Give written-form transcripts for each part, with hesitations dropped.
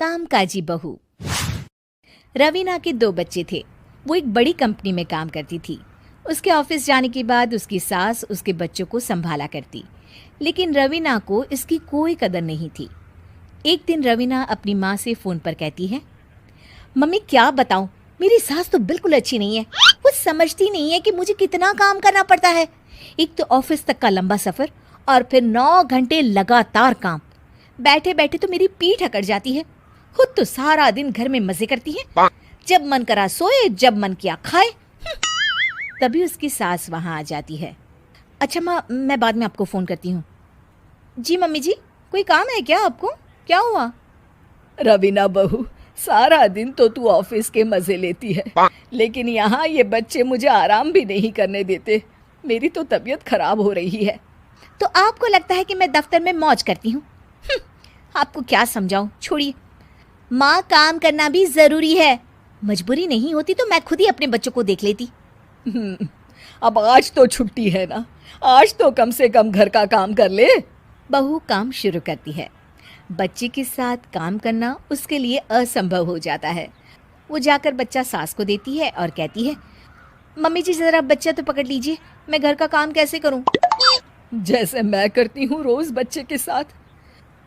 कामकाजी बहू। रवीना के 2 बच्चे थे। वो एक बड़ी कंपनी में काम करती थी। उसके ऑफिस जाने के बाद उसकी सास उसके बच्चों को संभाला करती, लेकिन रवीना को इसकी कोई कदर नहीं थी। एक दिन रवीना अपनी माँ से फ़ोन पर कहती है, मम्मी क्या बताऊं, मेरी सास तो बिल्कुल अच्छी नहीं है। वो समझती नहीं है कि मुझे कितना काम करना पड़ता है। एक तो ऑफिस तक का लंबा सफ़र और फिर 9 घंटे लगातार काम। बैठे बैठे तो मेरी पीठ अकड़ जाती है। खुद तो सारा दिन घर में मजे करती है, जब मन करा सोए, जब मन किया खाए। तभी उसकी सास वहाँ आ जाती है। अच्छा माँ, मैं बाद में आपको फ़ोन करती हूँ। जी मम्मी जी, कोई काम है क्या आपको? क्या हुआ? रवीना बहू, सारा दिन तो तू ऑफिस के मजे लेती है, लेकिन यहाँ ये बच्चे मुझे आराम भी नहीं करने देते। मेरी तो तबीयत खराब हो रही है। तो आपको लगता है कि मैं दफ्तर में मौज करती हूँ? आपको क्या समझाऊं, छोड़िए। माँ, काम करना भी ज़रूरी है। मजबूरी नहीं होती तो मैं खुद ही अपने बच्चों को देख लेती। अब आज तो छुट्टी है ना, आज तो कम से कम घर का काम कर ले। बहू काम शुरू करती है। बच्चे के साथ काम करना उसके लिए असंभव हो जाता है। वो जाकर बच्चा सास को देती है और कहती है, मम्मी जी ज़रा बच्चा तो पकड़ लीजिए, मैं घर का काम कैसे करूं? जैसे मैं करती हूँ रोज बच्चे के साथ।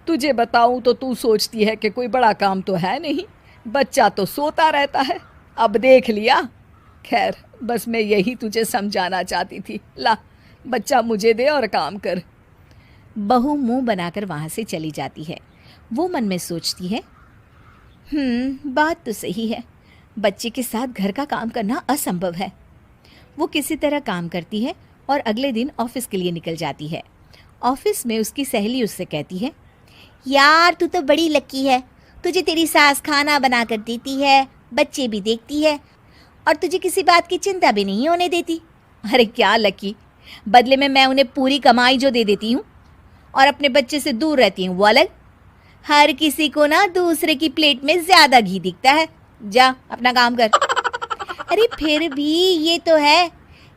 तुझे बताऊं तो तू सोचती है कि कोई बड़ा काम तो है नहीं, बच्चा तो सोता रहता है। अब देख लिया। खैर, बस मैं यही तुझे समझाना चाहती थी। ला, बच्चा मुझे दे और काम कर। बहू मुंह बनाकर वहाँ से चली जाती है। वो मन में सोचती है, बात तो सही है, बच्चे के साथ घर का काम करना असंभव है। वो किसी तरह काम करती है और अगले दिन ऑफिस के लिए निकल जाती है। ऑफिस में उसकी सहेली उससे कहती है, यार तू तो बड़ी लकी है, तुझे तेरी सास खाना बना कर देती है, बच्चे भी देखती है और तुझे किसी बात की चिंता भी नहीं होने देती। अरे क्या लकी, बदले में मैं उन्हें पूरी कमाई जो दे देती हूँ और अपने बच्चे से दूर रहती हूँ वो अलग। हर किसी को ना दूसरे की प्लेट में ज़्यादा घी दिखता है। जा अपना काम कर। अरे फिर भी ये तो है,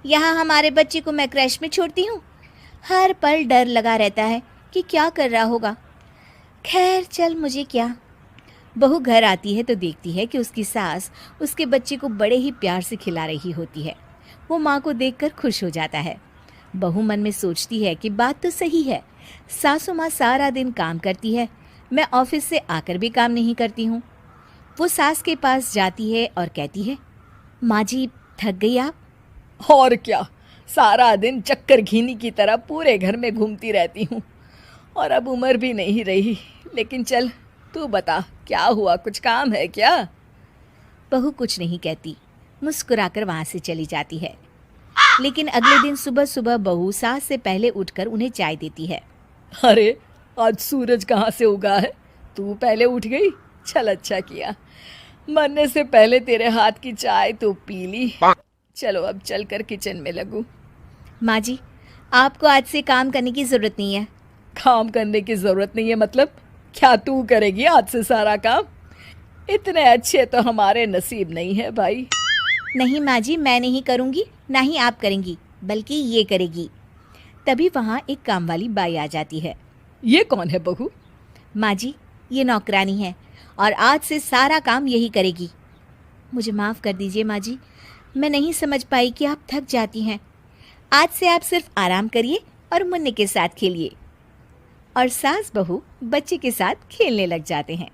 यहाँ हमारे बच्चे को मैं क्रैश में छोड़ती हूँ, हर पल डर लगा रहता है कि क्या कर रहा होगा। खैर चल, मुझे क्या। बहू घर आती है तो देखती है कि उसकी सास उसके बच्चे को बड़े ही प्यार से खिला रही होती है। वो माँ को देखकर खुश हो जाता है। बहू मन में सोचती है कि बात तो सही है, सासू माँ सारा दिन काम करती है, मैं ऑफिस से आकर भी काम नहीं करती हूँ। वो सास के पास जाती है और कहती है, माँ जी थक गई आप? और क्या, सारा दिन चक्कर घीनी की तरह पूरे घर में घूमती रहती हूँ और अब उम्र भी नहीं रही। लेकिन चल तू बता, क्या हुआ, कुछ काम है क्या? बहू कुछ नहीं कहती, मुस्कुराकर वहाँ से चली जाती है। लेकिन अगले दिन सुबह सुबह बहू सास से पहले उठकर उन्हें चाय देती है। अरे आज सूरज कहाँ से उगा है, तू पहले उठ गई। चल अच्छा किया, मरने से पहले तेरे हाथ की चाय तो पी ली। चलो अब चलकर किचन में लगूं। माँ जी, आपको आज से काम करने की ज़रूरत नहीं है। काम करने की ज़रूरत नहीं है मतलब? क्या तू करेगी आज से सारा काम? इतने अच्छे तो हमारे नसीब नहीं है भाई। नहीं माँ जी, मैं नहीं करूँगी, ना ही आप करेंगी, बल्कि ये करेगी। तभी वहाँ एक काम वाली बाई आ जाती है। ये कौन है बहू? माँ जी, ये नौकरानी है और आज से सारा काम यही करेगी। मुझे माफ़ कर दीजिए माँ जी, मैं नहीं समझ पाई कि आप थक जाती हैं। आज से आप सिर्फ आराम करिए और मुन्ने के साथ खेलिए। और सास बहू बच्चे के साथ खेलने लग जाते हैं।